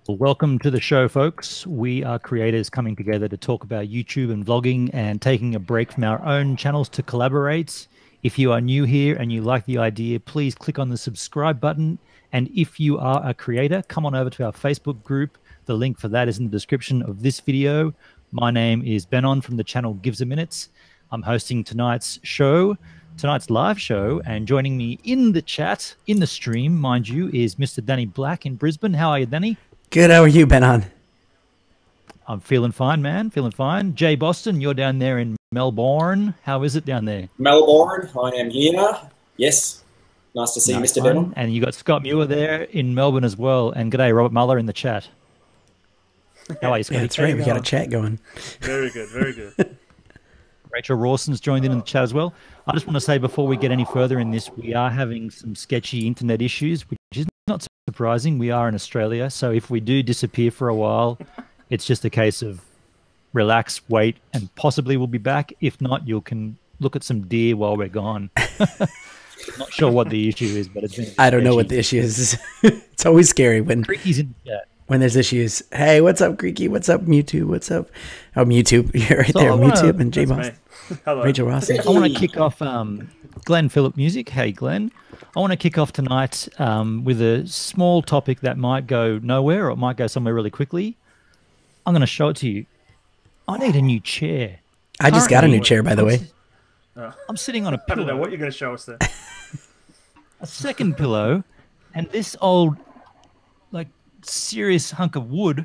Welcome to the show, folks. We are creators coming together to talk about YouTube and vlogging and taking a break from our own channels to collaborate. If you are new here and you like the idea, please click on the subscribe button. And if you are a creator, come on over to our Facebook group. The link for that is in the description of this video. My name is Benon from the channel Gives a Minute. I'm hosting tonight's live show, and joining me in the chat, in the stream, mind you, is Mr. Danny Black in Brisbane. How are you, Danny? Good. How are you, Benon? I'm feeling fine, man. Feeling fine. Jay Boston, you're down there in Melbourne. How is it down there? Melbourne, I am here. Yes. Nice to see you, Mr. Benon. And you got Scott Muir there in Melbourne as well. And g'day, Robert Muller in the chat. How are you, Scott? Yeah, that's right. We got a chat going. Very good. Very good. Rachel Rawson's joined in the chat as well. I just want to say before we get any further in this, we are having some sketchy internet issues, which is not surprising. We are in Australia, so if we do disappear for a while, it's just a case of relax, wait, and possibly we'll be back. If not, you can look at some deer while we're gone. Not sure what the issue is, but it's been I don't know what the issue is. It's always scary when Crickey's in the chat. When there's issues. Hey, what's up, Crickey? What's up, Mewtwo? What's up? Oh, Mewtwo. You're right there. Mewtwo and J Boss. Rachel Ross. I want to kick off Glenn Phillip Music. Hey, Glenn. I want to kick off tonight with a small topic that might go nowhere or it might go somewhere really quickly. I'm going to show it to you. I need a new chair. I just got a new chair, by the way. I'm sitting on a pillow. I don't know what you're going to show us there. A second pillow and this old, like, serious hunk of wood.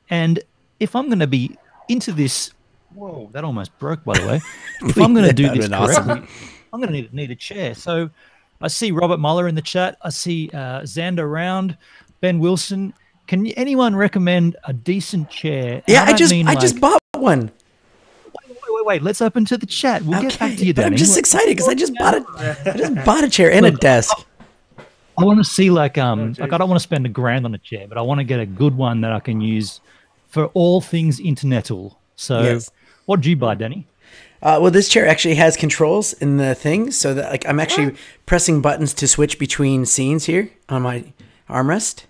And if I'm going to be into this, whoa, that almost broke, by the way. If I'm going to do this correctly, I'm going to need a chair. So I see Robert Muller in the chat. I see Xander Round, Ben Wilson. Can anyone recommend a decent chair? Yeah, I just bought one. Wait. Let's open to the chat. We'll get back to you, Danny. I'm just excited because I just bought a chair and a desk. I want to see I don't want to spend $1,000 on a chair, but I want to get a good one that I can use for all things internetal. So yes. What did you buy, Danny? Well, this chair actually has controls in the thing, so that I'm actually pressing buttons to switch between scenes here on my armrest.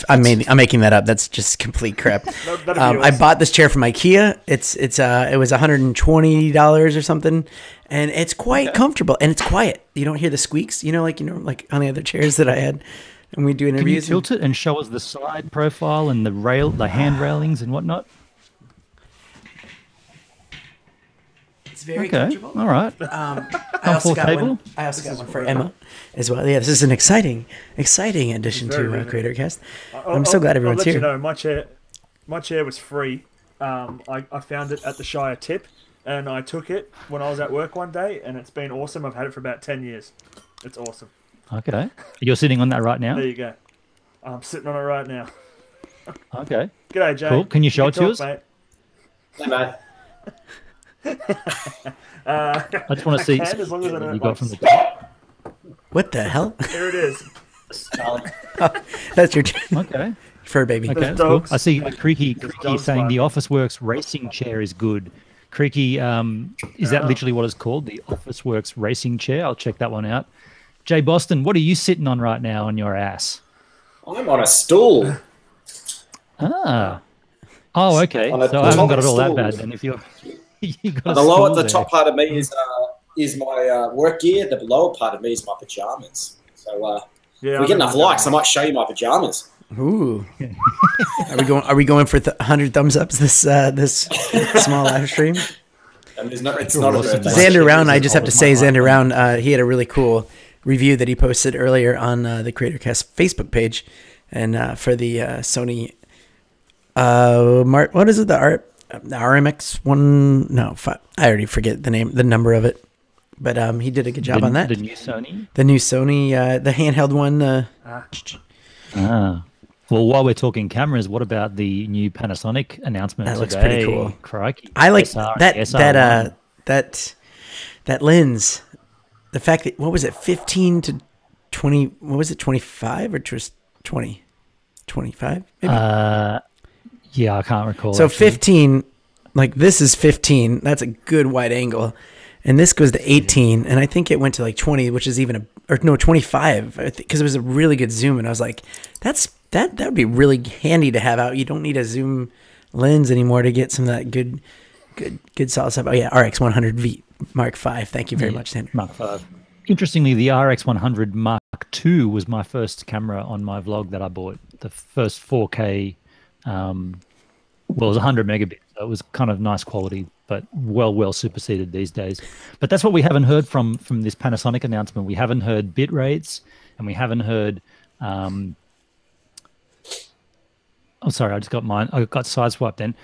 I'm making that up. That's just complete crap. I bought this chair from IKEA. It was $120 or something, and it's quite comfortable and it's quiet. You don't hear the squeaks. Like on the other chairs that I had, and we do interviews. Can you tilt it and show us the side profile and the hand railings and whatnot? It's very comfortable. All right. I also got one for Emma as well. Yeah, this is an exciting addition to Creator Cast. I'm so glad everyone's here. I'll let you know, my chair was free. I found it at the Shire Tip, and I took it when I was at work one day, and it's been awesome. I've had it for about 10 years. It's awesome. Okay. You're sitting on that right now? There you go. I'm sitting on it right now. Okay. G'day, Jay. Cool. Can you show it to us? Mate. Hey, mate. I just want to see as long as I don't you got from the top. What the hell? Here it is. That's your okay. Fur baby. Okay, that's cool. I see Crickey saying the Officeworks racing chair is good. Crickey, is that literally what it's called? The Officeworks racing chair? I'll check that one out. Jay Boston, what are you sitting on right now on your ass? I'm on a stool. Ah. Oh, okay. So I haven't got it all that bad then. If you're the top part of me is my work gear. The lower part of me is my pajamas. So if we get enough likes, I might show you my pajamas. Ooh. Are we going for 100 thumbs ups this small live stream? And it's not a birthday. Xander Round, I just have to say, Xander Round, he had a really cool review that he posted earlier on the CreatorCast Facebook page, and for the Sony. What is it? The RMX 1? No, 5, I already forget the number of it. But he did a good job on that. The new Sony. The new Sony, the handheld one. Well, while we're talking cameras, what about the new Panasonic announcement today? That looks pretty cool. Crikey. I like that lens. The fact that, what was it, 15 to 20? What was it, 25 or just 20? 25 maybe? Yeah, I can't recall. So actually. 15, like this is 15. That's a good wide angle. and this goes to 18, and I think it went to like 20, which is even or no 25, because it was a really good zoom, and I was like, that would be really handy to have out. You don't need a zoom lens anymore to get some of that good solid stuff. Oh yeah, RX 100V Mark V. Thank you very much, Tanner. Mark V. Interestingly, the RX 100 Mark II was my first camera on my vlog that I bought. The first 4K, well, it was 100 megabits, so it was kind of nice quality, but well superseded these days. But that's what we haven't heard from this Panasonic announcement. We haven't heard bit rates, and we haven't heard. Oh, sorry, I just got mine. I got sideswiped then.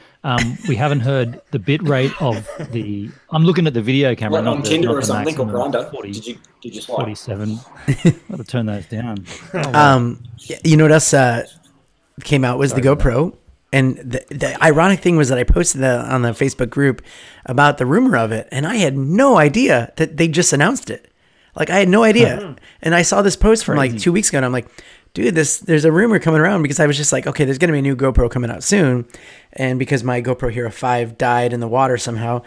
We haven't heard the bit rate of the. I'm looking at the video camera. What, not on the, Tinder not or the something, or maximum, Grindr? 40, Did you swipe? 47. Got to turn those down. Oh, wow. You know what else came out was the GoPro. And the ironic thing was that I posted that on the Facebook group about the rumor of it, and I had no idea that they just announced it. Like, I had no idea. And I saw this post from like 2 weeks ago, and I'm like, dude, there's a rumor coming around, because I was just like, okay, there's going to be a new GoPro coming out soon. And because my GoPro Hero 5 died in the water somehow,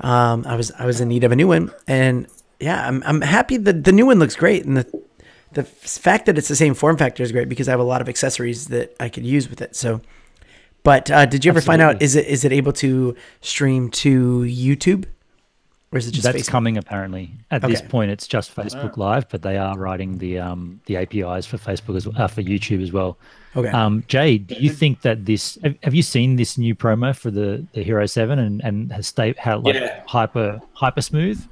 I was in need of a new one. And yeah, I'm happy that the new one looks great. And the fact that it's the same form factor is great, because I have a lot of accessories that I could use with it. So, but did you ever find out, is it able to stream to YouTube? Or is it just That's Facebook? coming apparently. At this point, it's just Facebook Live, but they are writing the APIs for Facebook as well, for YouTube as well. Okay. Jay, do you think that this? Have you seen this new promo for the Hero 7 and has hyper smooth?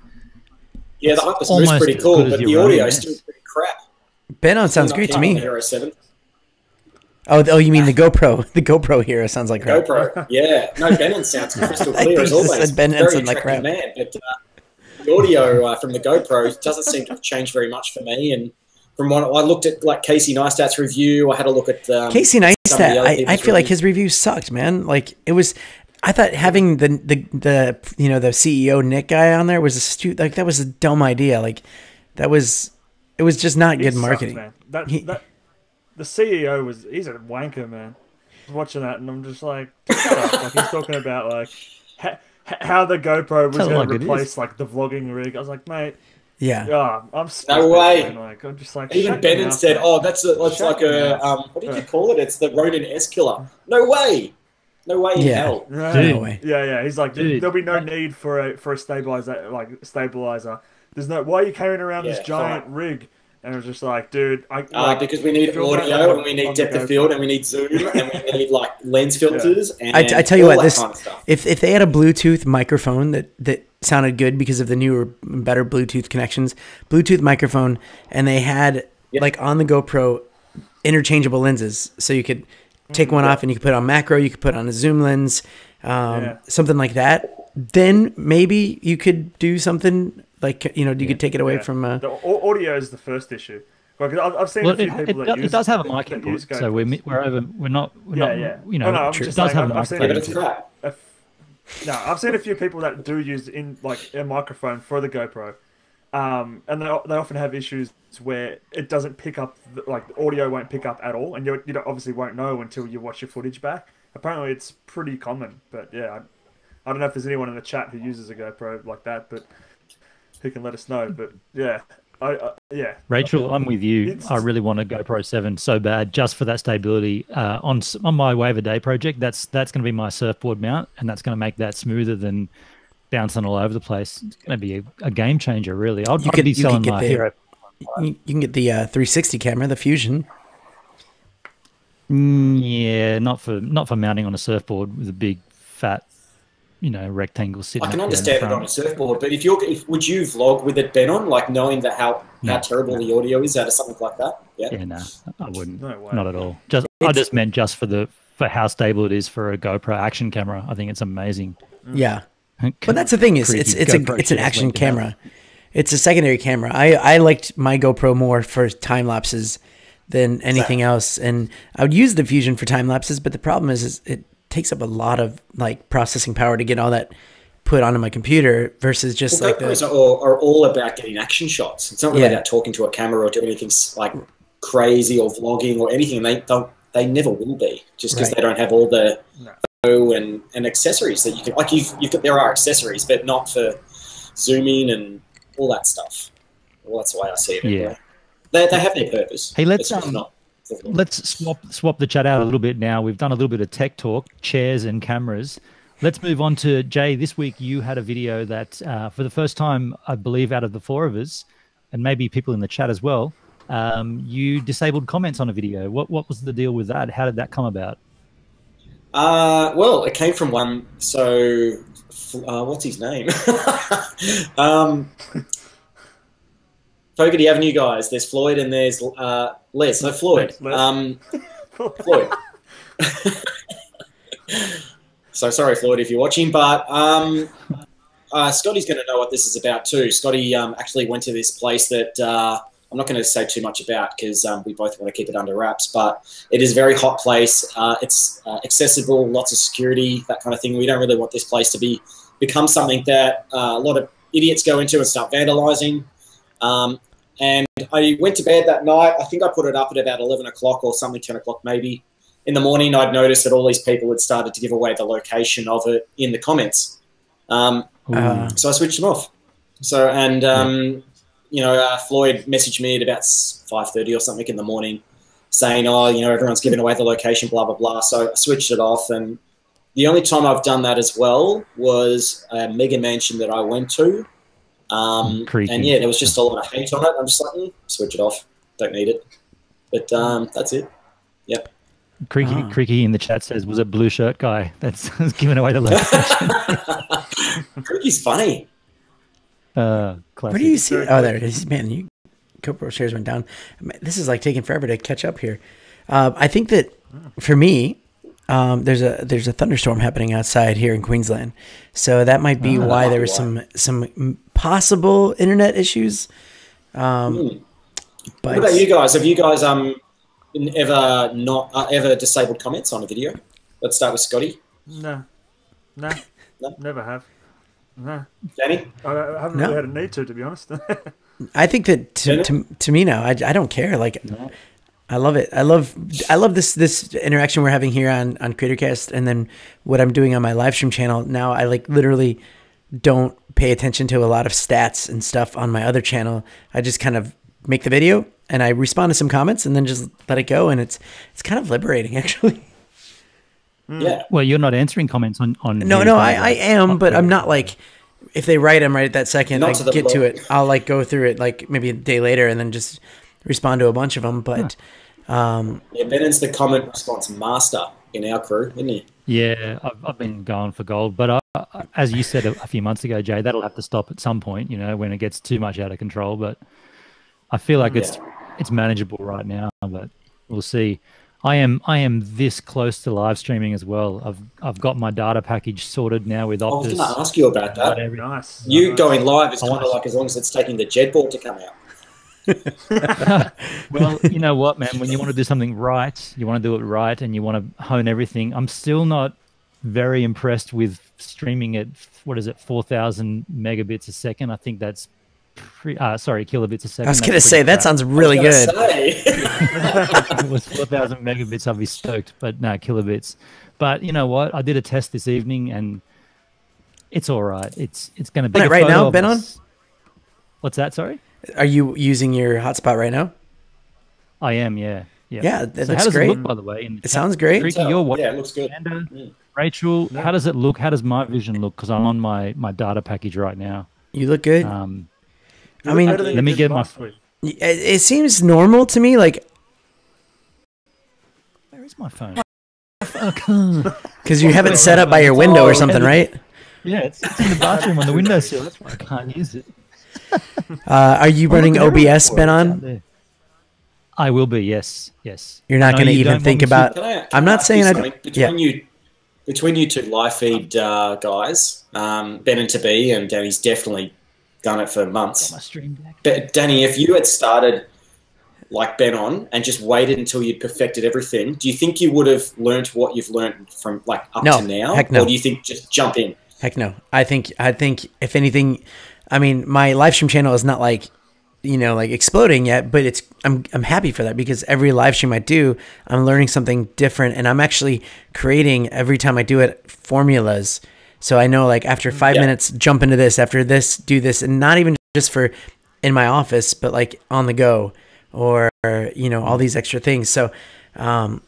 Yeah, the hyper smooth is pretty cool, but the audio is still pretty crap. Benon sounds great to me. Hero 7. Oh, you mean the GoPro? The GoPro Hero sounds like crap. GoPro, yeah. No, Benon sounds crystal clear as always. Benon Very sounds like crap. man, but the audio from the GoPro doesn't seem to have changed very much for me. And from what I looked at, like Casey Neistat's review, I had a look at Casey Neistat. I feel like his review sucked, man. Like, it was. I thought having the CEO Nick guy on there was that was a dumb idea. Like, it was just not good marketing. Man. The CEO he's a wanker, man. I was watching that, and I'm just like he's talking about like how the GoPro was going to replace like the vlogging rig. I was like, mate, yeah, I'm no way. Like, I'm just like, even Benon said, "Oh, that's like a what did you call it? It's the Ronin S killer." No way, in hell. No way. Yeah. He's like, there'll be no need for a stabilizer. There's no. Why are you carrying around this giant rig? And it was just like, dude, because we need audio, and we need depth of field, and we need zoom, and we need like lens filters. And I tell you what, this kind of stuff. if they had a Bluetooth microphone that sounded good because of the newer, better Bluetooth connections, Bluetooth microphone, and they had like on the GoPro interchangeable lenses, so you could take one off and you could put it on macro, you could put it on a zoom lens, something like that. Then maybe you could do something. Like, you could take it away from... The audio is the first issue. I've seen a few people that use... It does have a mic input, so we're not... I'm just does have saying, a microphone. I've seen a few people that do use a microphone for the GoPro, and they often have issues where it doesn't pick up, the audio won't pick up at all, and you obviously won't know until you watch your footage back. Apparently, it's pretty common, but yeah, I don't know if there's anyone in the chat who uses a GoPro like that, but... who can let us know? But yeah, Rachel, I'm with you. I really want a GoPro 7 so bad, just for that stability. On my Wave a Day project, that's going to be my surfboard mount, and that's going to make that smoother than bouncing all over the place. It's going to be a game changer, really. I'd be selling my Hero. You can get the 360 camera, the Fusion. Yeah, not for mounting on a surfboard with a big fat. Rectangle sitting. I can understand it on a surfboard, but would you vlog with it, Benon, like knowing that how terrible the audio is out of something like that? Yeah, no, I wouldn't. No way. Not at all. I just meant just for how stable it is for a GoPro action camera. I think it's amazing. Yeah, but that's the thing is it's an action camera. It's a secondary camera. I liked my GoPro more for time lapses than anything else, and I would use the Fusion for time lapses. But the problem is it takes up a lot of processing power to get all that put onto my computer versus just GoPros are all about getting action shots. It's not really about talking to a camera or doing anything like crazy or vlogging or anything. They never will be, just because they don't have all the and accessories that you can there are accessories, but not for zooming and all that stuff. Well, that's the way I see it. Yeah. Anyway. They have their purpose. Hey, let's swap the chat out a little bit now. We've done a little bit of tech talk, chairs and cameras. Let's move on to Jay. This week you had a video that for the first time, I believe, out of the four of us, and maybe people in the chat as well, you disabled comments on a video. What was the deal with that? How did that come about? Well, it came from one. So, what's his name? Fogarty Avenue guys. There's Floyd and there's Les. So Floyd. Floyd. So sorry, Floyd, if you're watching, but Scotty's going to know what this is about too. Scotty actually went to this place that I'm not going to say too much about because we both want to keep it under wraps, but it is a very hot place. It's accessible, lots of security, that kind of thing. We don't really want this place to become something that a lot of idiots go into and start vandalizing. And I went to bed that night. I think I put it up at about 11 o'clock or something, 10 o'clock maybe. In the morning, I'd noticed that all these people had started to give away the location of it in the comments. So I switched them off. So, and, Floyd messaged me at about 5:30 or something in the morning saying, everyone's giving away the location, blah, blah, blah. So I switched it off. And the only time I've done that as well was a mega mansion that I went to. And yeah, there was just a lot of hate on it. I'm just like, switch it off. Don't need it. But that's it. Yep. Crickey in the chat says, was it blue shirt guy that's giving away the location? Crickey's funny. Where do you see it? Oh, there it is. Man, GoPro shares went down. This is like taking forever to catch up here. I think that for me, there's a thunderstorm happening outside here in Queensland, so that might be why there was some possible internet issues. But what about you guys? Have you guys ever disabled comments on a video? Let's start with Scotty. No, never have. No, Danny, I haven't really had a need to be honest. I think that to me now, I don't care. Like. No. I love it. I love this interaction we're having here on CreatorCast, and then what I'm doing on my live stream channel. Now I literally don't pay attention to a lot of stats and stuff on my other channel. I just kind of make the video and I respond to some comments and then just let it go, and it's kind of liberating actually. Yeah. Well, you're not answering comments on No, I am, but I'm not like if they write them right at that second, I get to it. I'll go through it maybe a day later and then just respond to a bunch of them, but Bennon's the comment response master in our crew, isn't he? Yeah, I've been going for gold, but as you said a few months ago, Jay, that'll have to stop at some point, when it gets too much out of control. But I feel like it's manageable right now, but we'll see. I am this close to live streaming as well. I've got my data package sorted now with Optus. I was going to ask you about that. Nice. You going live is kind of like as long as it's taking the Jedboard to come out. Well, you know what, man? When you want to do something right, you want to do it right, and you want to hone everything. I'm still not very impressed with streaming at 4,000 megabits a second. I think that's kilobits a second. I was going to say that sounds really good. If it was 4,000 megabits, I'd be stoked. But no, kilobits. But you know what? I did a test this evening, and it's all right. It's going to be right now. Ben on? What's that? Sorry. Are you using your hotspot right now? I am, yeah. Yeah, that's so how does great. It look, by the way? It sounds great. Crickey, you're watching. Yeah, it looks good. Rachel, how does it look? How does my vision look? Because I'm on my data package right now. You look good. I mean, let me get my... It seems normal to me, like... Where is my phone? Because you have it set up by your window or something, right? Yeah, it's in the bathroom on the windowsill. That's why I can't use it. Are you running OBS, Ben on? I will be, yes. You're not going to even think about... I'm not saying... Between you two live feed guys, Ben and Tabi, and Danny's definitely done it for months. But Danny, if you had started like Ben on and just waited until you'd perfected everything, do you think you would have learned what you've learned from up to now? Heck no. Or do you think just jump in? Heck no. I think if anything... I mean, my live stream channel is not exploding yet, but I'm happy for that because every live stream I do, I'm learning something different, and I'm actually creating every time I do it formulas So I know like after 5 minutes, jump into this, after this, do this, and not even just for in my office, but like on the go or, you know, all these extra things. So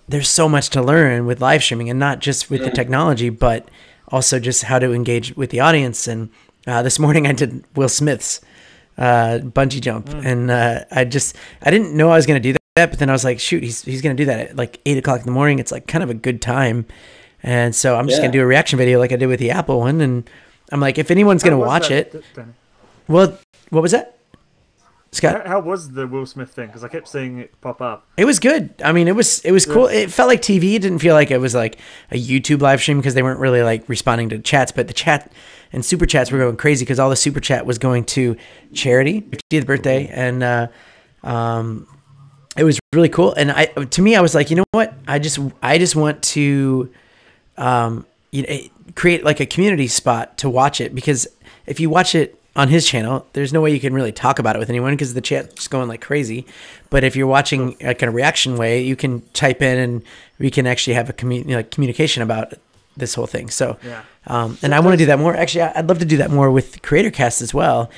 there's so much to learn with live streaming, and not just with the technology, but also just how to engage with the audience. And this morning I did Will Smith's bungee jump, and I didn't know I was going to do that, but then I was like, shoot, he's going to do that at like 8 o'clock in the morning. It's like kind of a good time. And so I'm just going to do a reaction video like I did with the Apple one. And I'm like, if anyone's going to watch it, well, what was that? Scott? How was the Will Smith thing? Because I kept seeing it pop up. It was good. I mean, it was cool. It felt like TV. It didn't feel like it was like a YouTube live stream, because they weren't really like responding to chats, but the chat and super chats were going crazy because all the super chat was going to charity, 50th birthday. And it was really cool. And to me, I was like, you know what? I just want to create like a community spot to watch it, because if you watch it on his channel, there's no way you can really talk about it with anyone because the chat's going like crazy. But if you're watching like a reaction way, you can type in and we can actually have a communication about this whole thing. So, and I want to do that more. Actually, I'd love to do that more with Creator Cast as well.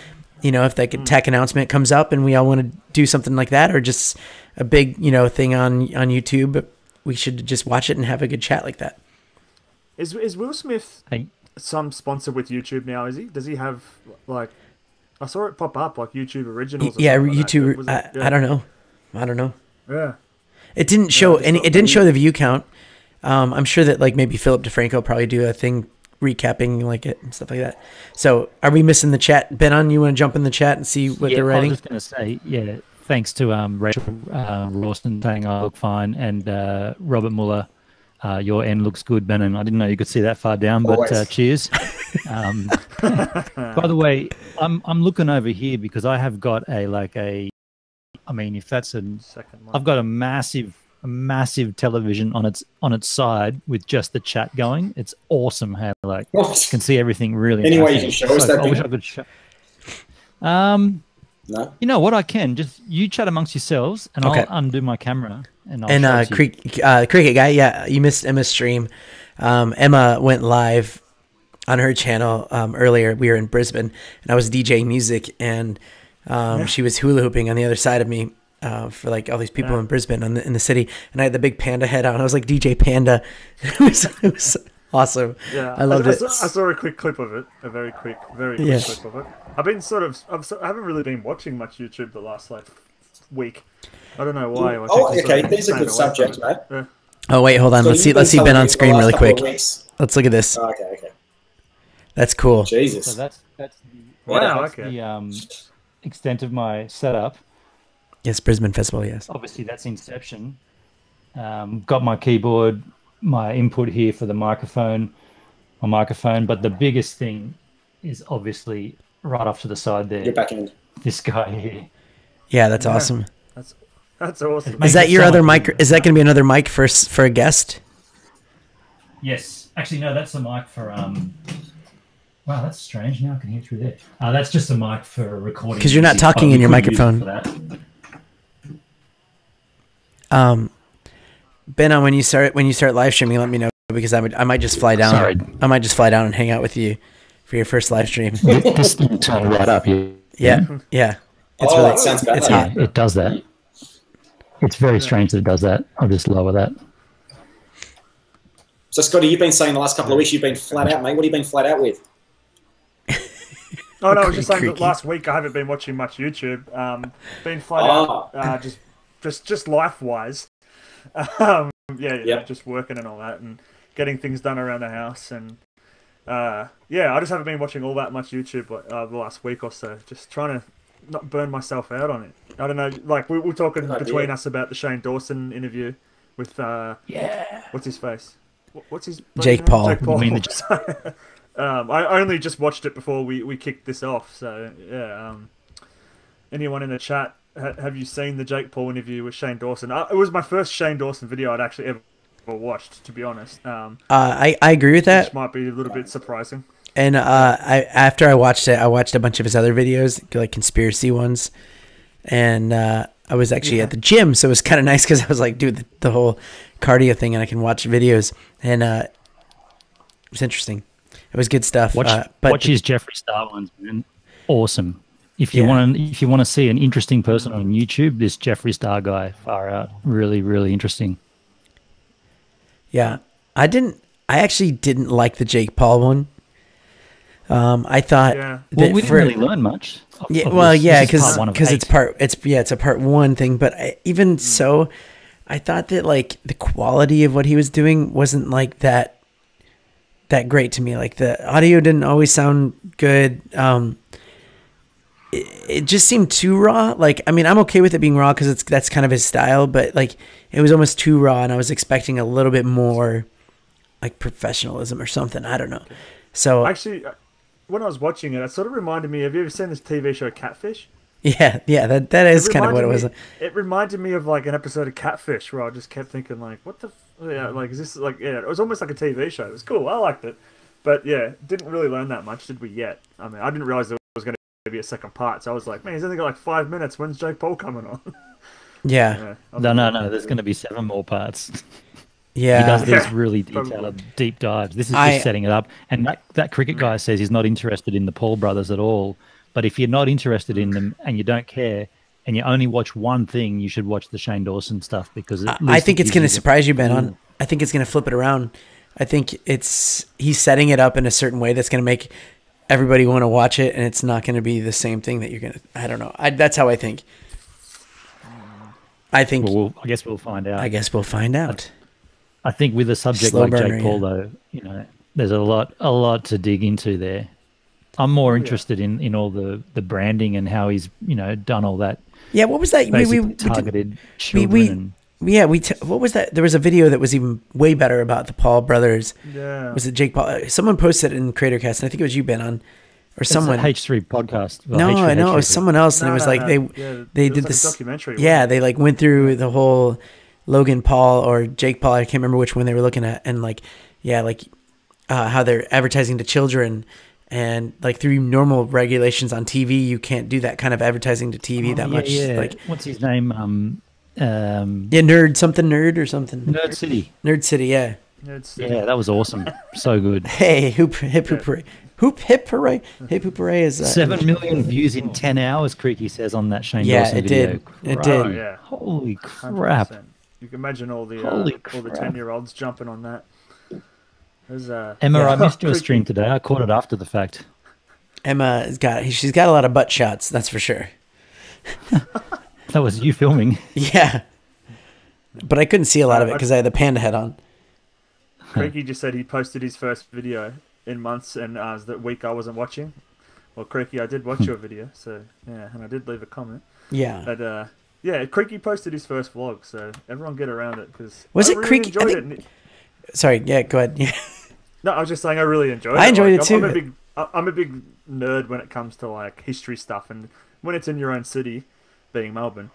You know, if like a tech announcement comes up and we all want to do something like that, or just a big, you know, thing on YouTube, we should just watch it and have a good chat like that. Is Will Smith some sponsor with YouTube now? Is he? Does he have like? I saw it pop up like YouTube Originals. Yeah, YouTube. Like I don't know. Yeah. It didn't show any. It didn't show the view count. I'm sure that like maybe Philip DeFranco will probably do a thing recapping like it and stuff like that. So are we missing the chat? Benon, you want to jump in the chat and see what they're writing? I was just going to say, thanks to Rachel Rawson saying I look fine, and Robert Muller, your end looks good, Benon. I didn't know you could see that far down, but cheers. By the way, I'm looking over here because I have got I mean, if that's I've got a massive television on its side with just the chat going. It's awesome how you can see everything really. Anyway, you can show us that. I wish I could show. No. You know what? I can just you chat amongst yourselves, and I'll undo my camera and Cricket guy. Yeah, you missed Emma's stream. Emma went live on her channel earlier. We were in Brisbane, and I was DJing music, and she was hula hooping on the other side of me. For like all these people in Brisbane in the city, and I had the big panda head on. I was like DJ Panda. It was awesome. Yeah, I loved it. I saw a quick clip of it, a very quick clip of it. I've been I haven't really been watching much YouTube the last like week. I don't know why. Okay, there's a good subject, mate. Yeah. Oh wait, hold on. Let's see Ben on screen really quick. Let's look at this. Oh, okay. That's cool. Jesus. So that's the extent of my setup. Yes, Brisbane Festival, yes. Obviously, that's Inception. Got my keyboard, my input here for my microphone, but the biggest thing is obviously right off to the side there. Your back end. This guy here. Yeah, that's awesome. That's awesome. Is that your other mic? Is that going to be another mic for a guest? Yes. Actually, no, that's a mic for... Wow, that's strange. Now I can hear through there. That's just a mic for recording. Because you're not talking in your microphone. Ben, when you start live streaming, let me know, because I might just fly down. Sorry. I might just fly down and hang out with you for your first live stream. This thing turn right up here. Yeah. It's that sounds bad. It's hot. It does that. It's very strange that it does that. I'll just lower that. So, Scotty, you've been saying the last couple of weeks you've been flat out, mate. What have you been flat out with? Oh no, I was just saying that last week I haven't been watching much YouTube. Been flat out, just life wise. Just working and all that, and getting things done around the house, and I just haven't been watching all that much YouTube the last week or so. Just trying to not burn myself out on it. I don't know, like we were talking between us about the Shane Dawson interview with what's his face? What's his Jake Paul? Jake Paul. I only just watched it before we kicked this off, so yeah. Anyone in the chat, have you seen the Jake Paul interview with Shane Dawson? It was my first Shane Dawson video I'd actually ever watched, to be honest. I agree with that. Which might be a little bit surprising. And after I watched it, I watched a bunch of his other videos, like conspiracy ones, and I was actually at the gym, so it was kind of nice because I was like, dude, the whole cardio thing, and I can watch videos, and it was interesting. It was good stuff. Watch But his Jeffree Star ones, man. Awesome. If you Yeah. want to see an interesting person on YouTube, this Jeffree Star guy, far out, really, really interesting. yeah, I actually didn't like the Jake Paul one. I thought Yeah. that Well, we didn't really learn much. Yeah, of well, this. yeah, This is part one of because eight. it's a part one thing. But even so, I thought that like the quality of what he was doing wasn't like that great to me. Like the audio didn't always sound good. It just seemed too raw. Like, I mean, I'm okay with it being raw because that's kind of his style. But like, it was almost too raw, and I was expecting a little bit more like professionalism or something. I don't know. So Actually, when I was watching it, it sort of reminded me. Have you ever seen this TV show Catfish? yeah, that is kind of what it was. It reminded me of like an episode of Catfish where I just kept thinking like, what the, yeah, like is this like, yeah, it was almost like a TV show. It was cool. I liked it, but yeah, didn't really learn that much, did we? Yet? I mean, I didn't realize there was going to be a second part, so I was like, man, he's only got like 5 minutes. When's Jake Paul coming on? Yeah. No. There's going to be 7 more parts. Yeah. He does these Yeah. really detailed, deep dives. This is just setting it up. And that cricket guy says he's not interested in the Paul brothers at all. But if you're not interested in them and you don't care and you only watch one thing, you should watch the Shane Dawson stuff because I think it's going to surprise you, Ben. I think it's going to flip it around. I think he's setting it up in a certain way that's going to make everybody want to watch it, and it's not going to be the same thing that you're going to. I don't know. That's how I think. I think. Well, I guess we'll find out. I guess we'll find out. I think with a subject Slow like burner, Jake Paul, though, there's a lot to dig into there. I'm more interested in all the branding and how he's done all that. Yeah, what was that? We targeted children. What was that? There was a video that was even way better about the Paul brothers. Yeah. Was it Jake Paul? Someone posted it in CreatorCast, and I think it was you, Ben, or someone. H3 podcast. Well, No, H3, I know it was H3. someone else, and it was like they it did was this like a documentary. Yeah, they like went through the whole Logan Paul or Jake Paul. I can't remember which one they were looking at, and how they're advertising to children. And like through normal regulations on TV, you can't do that kind of advertising to TV that much. Yeah. Like, what's his name? Nerd or something. Nerd City. Nerd City, yeah. Yeah, that was awesome. So good. Hey, hip hip hooray. Hip hooray. Hip hooray is 7 million views in 10 hours, Crickey says on that Shane Yeah, Dawson it video. did. It Crap. did. Oh, yeah. Holy crap. 100%. You can imagine all the Holy 10-year-olds jumping on that. There's, Emma, Yeah. I missed your stream today. I caught it after the fact. Emma she's got a lot of butt shots, that's for sure. That was you filming. Yeah. But I couldn't see a lot of it because I had the panda head on. Crickey just said he posted his first video in months, and that week I wasn't watching. Well, Crickey, I did watch your video, so yeah, and I did leave a comment. Yeah. But yeah, Crickey posted his first vlog, so everyone get around it because Was I it really Crickey? enjoyed I it. think- Sorry, yeah, go ahead. Yeah. No, I was just saying I really enjoyed it. I enjoyed it I'm too. I'm a big nerd when it comes to like history stuff, and when it's in your own city, being Melbourne,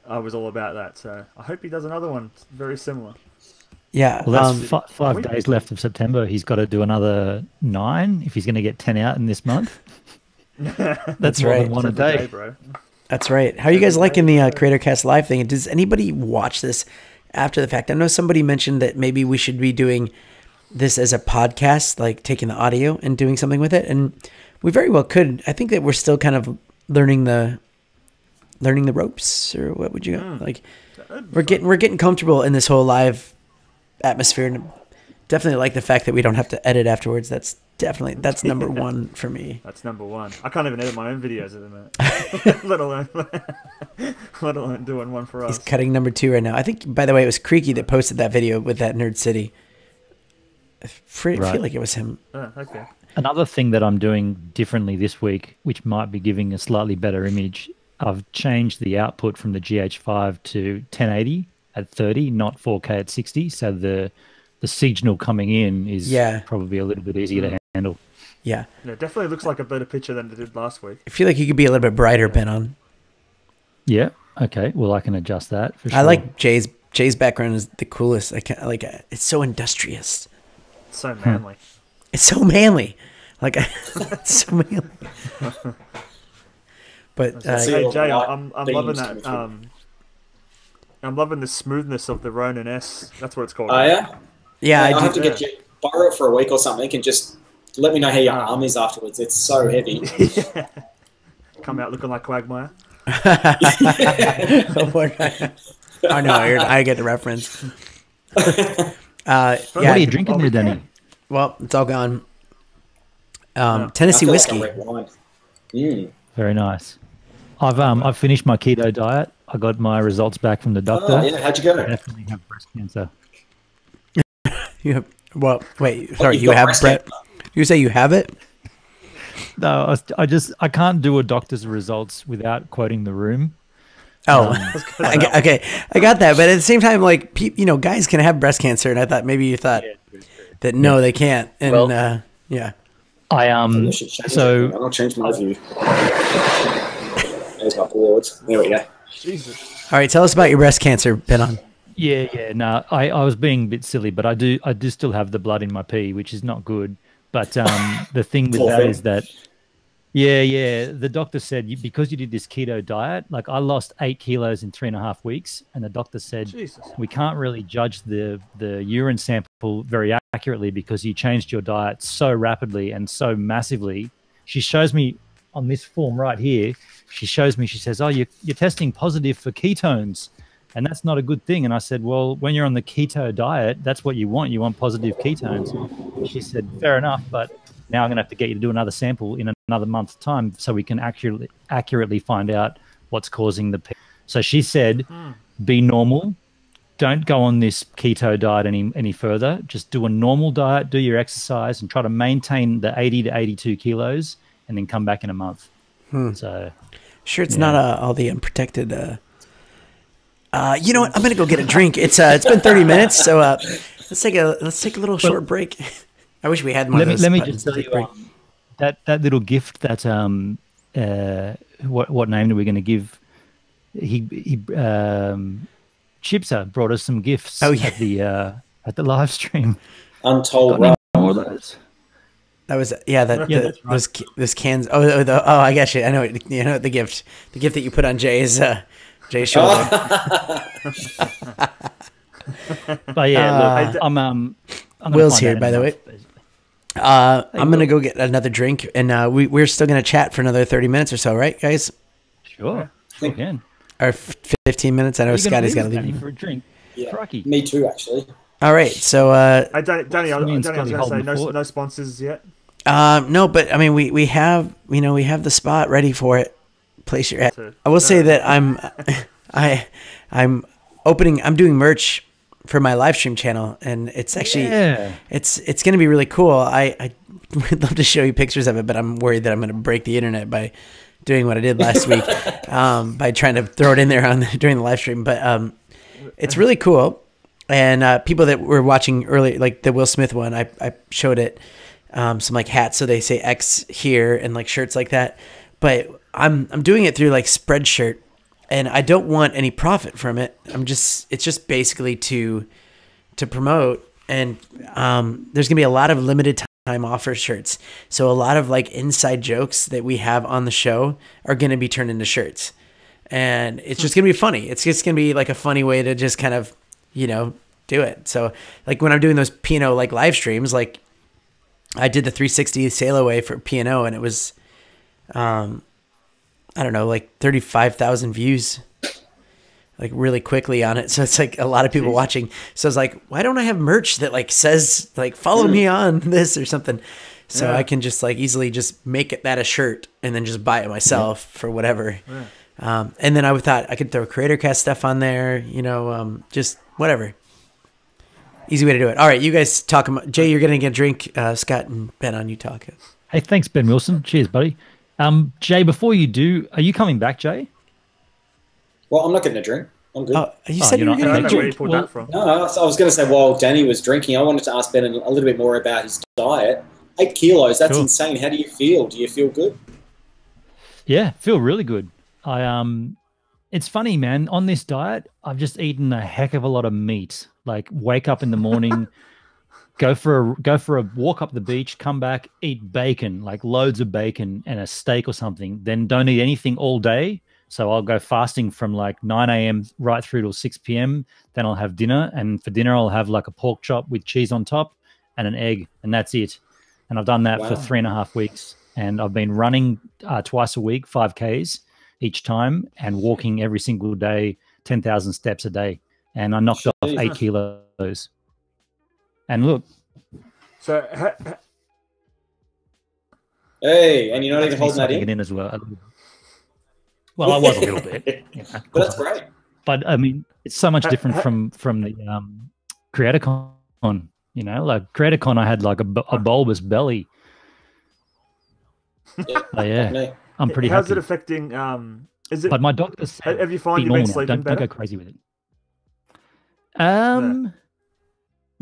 I was all about that. So I hope he does another one very similar. Yeah. Well, that's 5 days left of September. He's got to do another 9 if he's going to get 10 out in this month. That's more right. than one a Every day. bro. That's right. How are you guys liking the CreatorCast Live thing? Does anybody watch this after the fact? I know somebody mentioned that maybe we should be doing this as a podcast, like taking the audio and doing something with it, and we very well could. I think that we're still kind of learning the ropes, or what would you like? We're getting comfortable in this whole live atmosphere, and definitely like the fact that we don't have to edit afterwards. That's number one for me. That's number one. I can't even edit my own videos at the minute, let alone doing one for us. He's cutting number 2 right now. I think, by the way, it was Crickey that posted that video with that Nerd City. I feel like it was him. Oh, okay. Another thing that I'm doing differently this week, which might be giving a slightly better image, I've changed the output from the GH5 to 1080 at 30, not 4K at 60. So the signal coming in is probably a little bit easier to handle. Yeah. It definitely looks like a better picture than it did last week. I feel like you could be a little bit brighter, Ben, on. Yeah. Okay. Well, I can adjust that for sure. I like Jay's background is the coolest. It's so industrious. It's so manly. It's so manly. Like it's so manly. But hey Jay, I'm loving that. I'm loving the smoothness of the Ronin S. That's what it's called. Oh yeah. yeah, I'll have to get you borrow it for a week or something and just let me know how your arm is afterwards. It's so heavy. Yeah. Come out looking like Quagmire. I know. I get the reference. What are you drinking there, Danny? Well, it's all gone. Tennessee whiskey. Very nice. I've finished my keto diet. I got my results back from the doctor. Oh, yeah. How'd you go? I definitely have breast cancer. Well, wait. Sorry, you have breast. You say you have it? No, I can't do a doctor's results without quoting the room. Oh, okay. I got that, but at the same time, like, guys can have breast cancer, and I thought maybe you thought that no, they can't. And well, yeah, so I'll change my view. There's my boards. There we go. Jesus. All right, tell us about your breast cancer, Benon. Yeah. No, I was being a bit silly, but I do still have the blood in my pee, which is not good. But the thing with that is that, the doctor said because you did this keto diet, like I lost 8 kilos in 3.5 weeks, and the doctor said we can't really judge the urine sample very accurately because you changed your diet so rapidly and so massively. She shows me on this form right here. She says, "Oh, you're testing positive for ketones." And that's not a good thing. And I said, well, when you're on the keto diet, that's what you want. You want positive ketones. She said, fair enough, but now I'm going to have to get you to do another sample in another month's time so we can accurately find out what's causing the peak. So she said, be normal. Don't go on this keto diet any further. Just do a normal diet, do your exercise, and try to maintain the 80 to 82 kilos, and then come back in a month. So, sure, it's not all the unprotected... you know what? I'm gonna go get a drink. It's been 30 minutes, so let's take a little short break. I wish we had more. Let me just tell you that little gift that what name are we going to give? He Chipsa brought us some gifts. Oh yeah, at the live stream. Untold. More of those. That was those cans. I got you. I know it. You know the gift that you put on Jay's shoulder. But yeah, look, I'm Will's here, by the way. I'm gonna go get another drink, and we're still gonna chat for another 30 minutes or so, right, guys? Sure, we can. Or 15 minutes. I know Scotty's got to leave for a drink. Yeah, Crickey. Me too, actually. All right, so Danny, I was gonna say no sponsors yet. No, but I mean we have the spot ready for it. Place your ad. I will say that I'm doing merch for my live stream channel, and it's actually it's going to be really cool. I would love to show you pictures of it, but I'm worried that I'm going to break the internet by doing what I did last week by trying to throw it in there during the live stream. But it's really cool, and people that were watching early, like the Will Smith one, I showed it some like hats, so they say X here, and like shirts like that. But I'm doing it through like Spreadshirt, and I don't want any profit from it. It's just basically to promote, and there's gonna be a lot of limited time offer shirts. So a lot of like inside jokes that we have on the show are gonna be turned into shirts, and it's just gonna be funny. It's just gonna be like a funny way to just kind of do it. So like when I'm doing those P&O like live streams, like I did the 360 sail away for P&O, and it was I don't know, like 35,000 views, like really quickly on it. So it's like a lot of people watching. So I was like, why don't I have merch that like says like follow me on this or something? So I can just like easily just make that a shirt and then just buy it myself for whatever. And then I thought I could throw Creator Cast stuff on there, just whatever. Easy way to do it. All right, you guys talk about Jay. You're gonna get a drink. Scott and Ben, on you talk. Hey, thanks, Ben Wilson. Cheers, buddy. Jay, before you do, are you coming back, Jay? Well, I'm not getting a drink. I'm good. You said you were going to drink. Where you that from? No, I was going to say while Danny was drinking, I wanted to ask Ben a little bit more about his diet. 8 kilos, that's insane. How do you feel? Do you feel good? Yeah, feel really good. It's funny, man. On this diet, I've just eaten a heck of a lot of meat. Like, wake up in the morning, go for a walk up the beach, come back, eat bacon, like loads of bacon and a steak or something. Then don't eat anything all day. So I'll go fasting from like 9 a.m. right through till 6 p.m. Then I'll have dinner, and for dinner I'll have like a pork chop with cheese on top and an egg, and that's it. and I've done that Wow. for 3.5 weeks. And I've been running twice a week, 5Ks each time, and walking every single day, 10,000 steps a day. And I knocked off 8 kilos. And look. So, hey, and you're not even holding that it in as well. Well, I was a little bit. But that's great. But I mean, it's so much different from the CreatorCon. You know, like CreatorCon, I had like a bulbous belly. Yeah, I'm pretty how's happy. it affecting? Is it? But my doctor said, have you found you've been sleeping don't go crazy with it.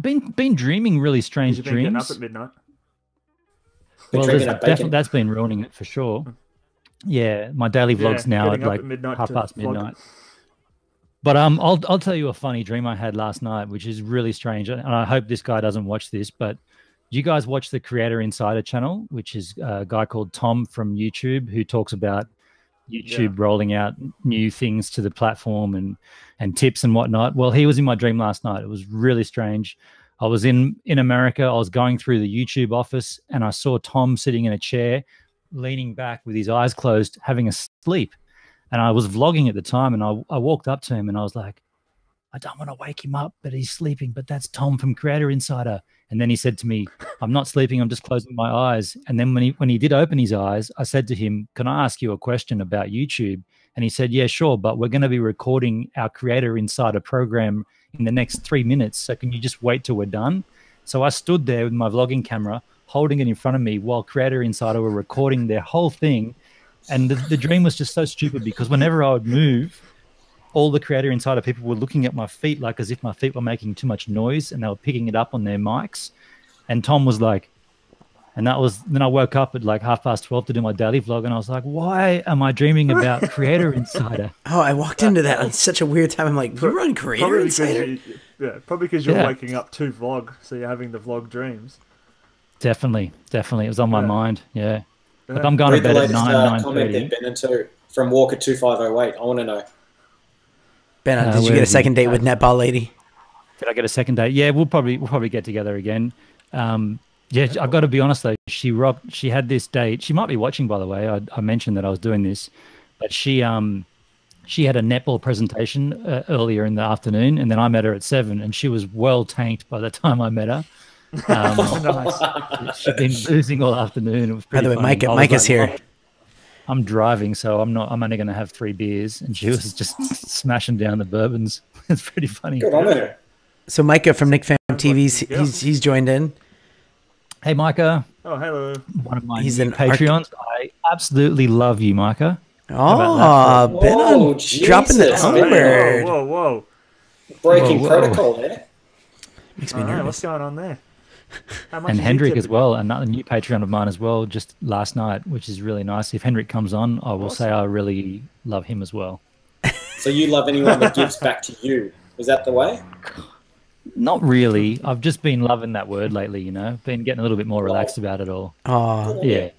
Been dreaming really strange dreams. Getting up at midnight. Well, that's been ruining it for sure. Yeah, my daily vlogs now at like half past midnight. But I'll tell you a funny dream I had last night, which is really strange, and I hope this guy doesn't watch this. But do you guys watch the Creator Insider channel, which is a guy called Tom from YouTube who talks about YouTube rolling out new things to the platform and tips and whatnot? Well, he was in my dream last night. It was really strange. I was in America. I was going through the YouTube office, and I saw Tom sitting in a chair, leaning back with his eyes closed, having a sleep. And I was vlogging at the time, and I walked up to him and I was like, I don't want to wake him up, but he's sleeping. But that's Tom from Creator Insider. And then he said to me, I'm not sleeping. I'm just closing my eyes. And then when he did open his eyes, I said to him, can I ask you a question about YouTube? And he said, yeah, sure. But we're going to be recording our Creator Insider program in the next 3 minutes. So can you just wait till we're done? So I stood there with my vlogging camera, holding it in front of me while Creator Insider were recording their whole thing. And the dream was just so stupid because whenever I would move, all the Creator Insider people were looking at my feet like as if my feet were making too much noise, and they were picking it up on their mics. And Tom was like, and that was, then I woke up at like 12:30 to do my daily vlog, and I was like, why am I dreaming about Creator Insider? Oh, I walked into that on such a weird time. I'm like, you run Creator Insider? Probably because you're waking up to vlog, so you're having the vlog dreams. Definitely. It was on my mind, yeah. Like I'm going to bed at 9:30. From Walker 2508. I want to know. Ben, did you get a second date with Netball Lady? Did I get a second date? Yeah, we'll probably get together again. Yeah, I've got to be honest though. She had this date. She might be watching, by the way. I mentioned that I was doing this, but she had a netball presentation earlier in the afternoon, and then I met her at 7, and she was well tanked by the time I met her. Nice. She'd been losing all afternoon. It was pretty. By the way, Micah's here. I'm driving, so I'm only going to have 3 beers, and she was just smashing down the bourbons. It's pretty funny. Good on her. So Micah from Nick Fam TV's he's joined in. Hey, Micah. Oh, hello. One of my Patreons. I absolutely love you, Micah. Oh, Ben on dropping the word. Whoa. Breaking protocol there. Makes me nervous. What's going on there? And Hendrik as well, another new Patreon of mine as well, just last night, which is really nice. If Hendrik comes on, I will say I really love him as well. So you love anyone that gives back to you? Is that the way? Not really. I've just been loving that word lately, you know. Been getting a little bit more relaxed about it all. Oh, yeah.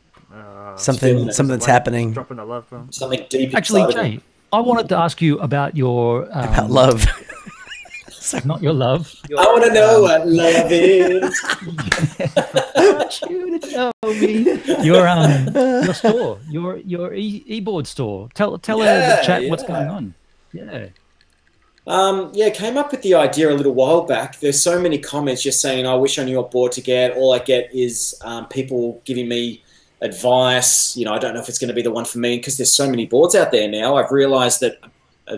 Something's happening. Dropping the love bomb. Something deep. Actually, Jay, I wanted to ask you about your about love. Not your love. I want to know what love is. I want you to tell me. Your store, your e-board store. Tell the chat what's going on. Yeah. Came up with the idea a little while back. There's so many comments just saying, I wish I knew what board to get. All I get is people giving me advice. You know, I don't know if it's going to be the one for me because there's so many boards out there now. I've realized that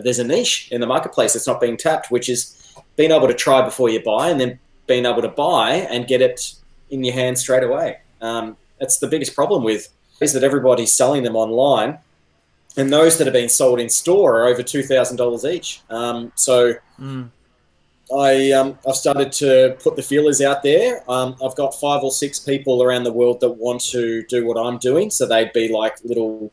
there's a niche in the marketplace that's not being tapped, which is being able to try before you buy and then being able to buy and get it in your hand straight away. That's the biggest problem with is that everybody's selling them online, and those that are being sold in store are over $2,000 each. I've started to put the feelers out there. I've got 5 or 6 people around the world that want to do what I'm doing. So they'd be like little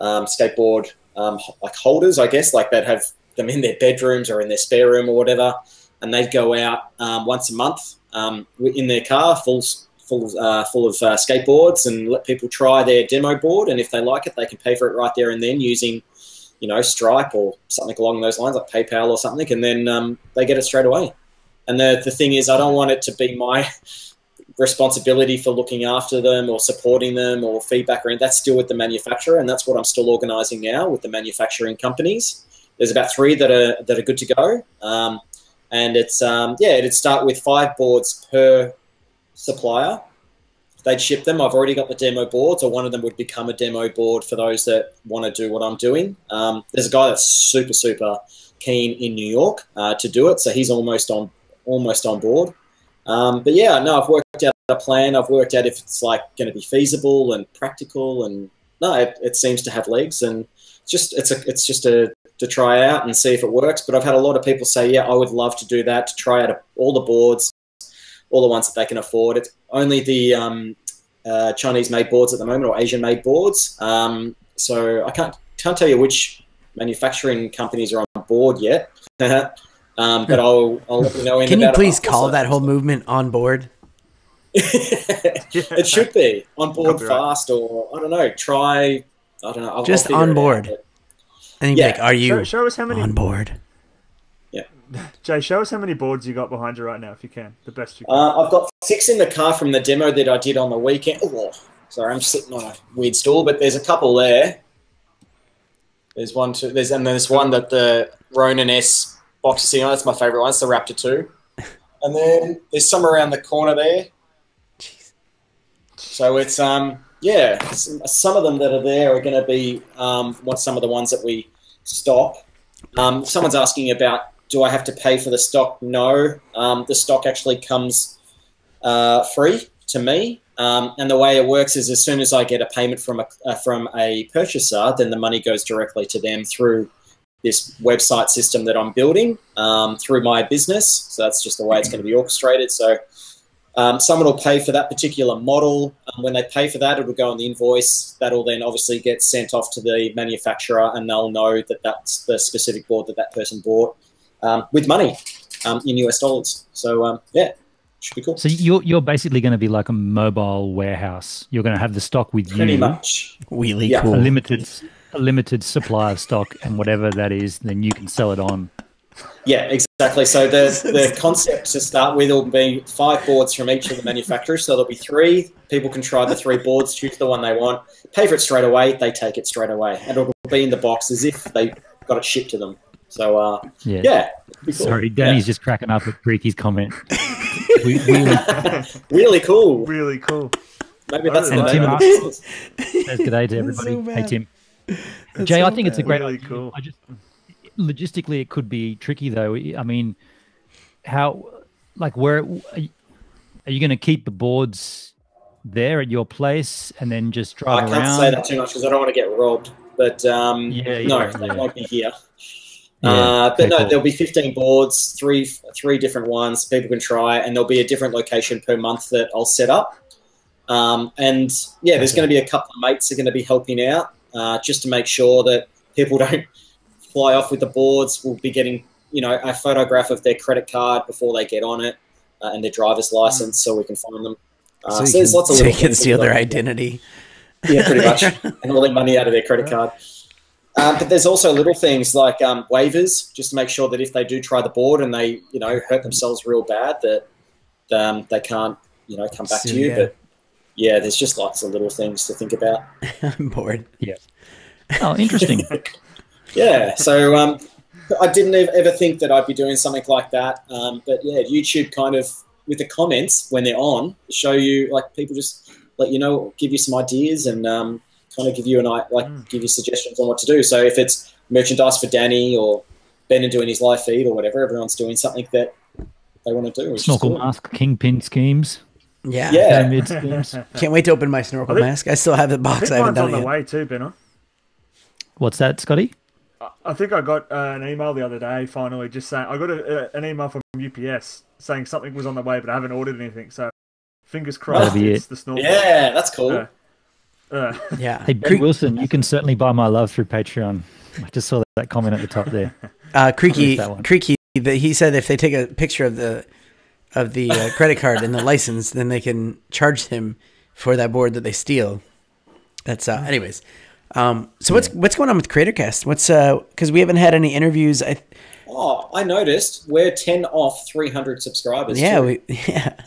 skateboard like holders, I guess, like they'd have them in their bedrooms or in their spare room or whatever. And they'd go out once a month in their car full of skateboards and let people try their demo board. And if they like it, they can pay for it right there and then using, you know, Stripe or something along those lines, like PayPal or something. And then they get it straight away. And the thing is, I don't want it to be responsibility for looking after them or supporting them or feedback, or that's still with the manufacturer, and that's what I'm still organising now with the manufacturing companies. There's about 3 that are good to go, and it's it'd start with 5 boards per supplier. They'd ship them. I've already got the demo boards, or one of them would become a demo board for those that want to do what I'm doing. There's a guy that's super keen in New York to do it, so he's almost on board. But yeah, no, I've worked out a plan. I've worked out if it's like going to be feasible and practical, and no, it seems to have legs, and it's just to try out and see if it works. But I've had a lot of people say, yeah, I would love to do that, to try out all the boards, all the ones that they can afford. It's only the Chinese-made boards at the moment, or Asian-made boards. So I can't tell you which manufacturing companies are on board yet. But I'll let you know. Can you please call that whole movement on board? It should be on board fast, or I don't know. Try. I don't know. Just on board. And you'd be like, "Are you show us how many on board?" Yeah. Jay, show us how many boards you got behind you right now, if you can. The best you can. I've got 6 in the car from the demo that I did on the weekend. Oh, sorry, I'm sitting on a weird stool, but there's a couple there. There's one, two. There's one that the Ronin S box is sitting on. That's my favourite one. It's the Raptor 2. And then there's some around the corner there. Jeez. So it's some of them that are there are going to be some of the ones that we stock. Someone's asking about, do I have to pay for the stock? No. The stock actually comes free to me. And the way it works is, as soon as I get a payment from a purchaser, then the money goes directly to them through this website system that I'm building through my business. So that's just the way it's going to be orchestrated. So someone will pay for that particular model. When they pay for that, it'll go on the invoice. That'll then obviously get sent off to the manufacturer, and they'll know that that's the specific board that person bought with money in US dollars. So yeah. Should be cool. So you're basically going to be like a mobile warehouse. You're going to have the stock with you. Pretty much. Really Yeah. cool. A limited supply of stock, and whatever that is, then you can sell it on. Yeah, exactly. So the concept to start with will be 5 boards from each of the manufacturers. So there'll be 3. People can try the 3 boards, choose the one they want, pay for it straight away. They take it straight away, and it'll be in the box as if they got it shipped to them. So yeah. Cool. Sorry, Danny's just cracking up at Crickey's comment. Really cool. Really cool. Maybe that's the And name Tim of it. says good day to everybody. so Hey bad. Tim. That's Jay, so I think it's a bad. great Really idea. cool. Logistically it could be tricky though. I mean, where are you going to keep the boards there at your place and then just drive around? I can't say that too much because I don't want to get robbed. But no, that won't be here. But no, cool. there'll be 15 boards, three different ones people can try, and there'll be a different location per month that I'll set up. And yeah, there's going to be a couple of mates that are going to be helping out just to make sure that people don't fly off with the boards. We'll be getting, a photograph of their credit card before they get on it and their driver's license so we can find them. So there's lots of they little can things steal that their we- identity. Yeah, pretty much. And all their money out of their credit card. But there's also little things like waivers, just to make sure that if they do try the board and they, hurt themselves real bad, that they can't, come back to you. Yeah. But yeah, there's just lots of little things to think about. I'm bored. Yeah. Oh, interesting. Yeah. So I didn't ever think that I'd be doing something like that. But yeah, YouTube kind of, with the comments when they're on, show you, like, people just let you know, give you some ideas and kind of give you give you suggestions on what to do. So if it's merchandise for Danny or Ben doing his live feed or whatever, everyone's doing something that they want to do. Which is Snorkel cool. mask, kingpin schemes, Yeah. pyramid schemes. Can't wait to open my snorkel mask. I still have the box. I haven't mine's on done the it yet. way too, Benno. What's that, Scotty? I think I got an email the other day, finally, just saying, I got an email from UPS saying something was on the way, but I haven't ordered anything. So fingers crossed That'll be it's it. the snorkel. Yeah, that's cool. Yeah. Hey, Ben Wilson, you can certainly buy my love through Patreon. I just saw that comment at the top there. Creaky, that one. he said if they take a picture of the credit card and the license, then they can charge him for that board that they steal. That's anyways. So what's going on with CreatorCast? What's because we haven't had any interviews. I noticed we're 10 off 300 subscribers. Yeah,